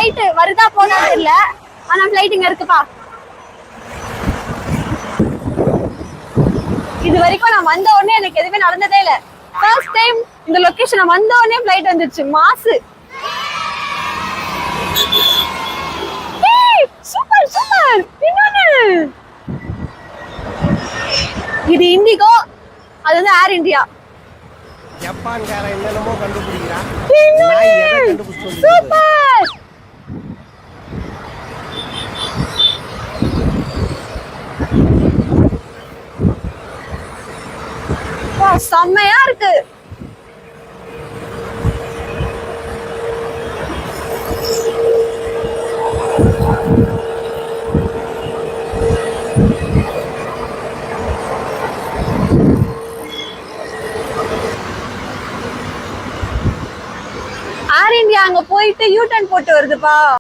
Flight வருதா போனா தெரியல, ஆனா ஃளைட் இங்க இருக்குப்பா. இது வரைக்கும் நான் வந்த உடனே எனக்கு எதுவுமே நடந்ததே இல்ல. ஃபர்ஸ்ட் டைம் இந்த லொகேஷன் வந்த உடனே ஃளைட் வந்துச்சு. மாசு. Super super. இன்னொன்னு இது இண்டிகோ, அது வந்து ஏர் இந்தியா. ஜப்பான்கார என்னென்னமோ கண்டுபிடிக்கிறான். சூப்பர். செம்மையா இருக்கு. ஏர் இந்தியா அங்க போயிட்டு யூ டர்ன் போட்டு வருதுப்பா.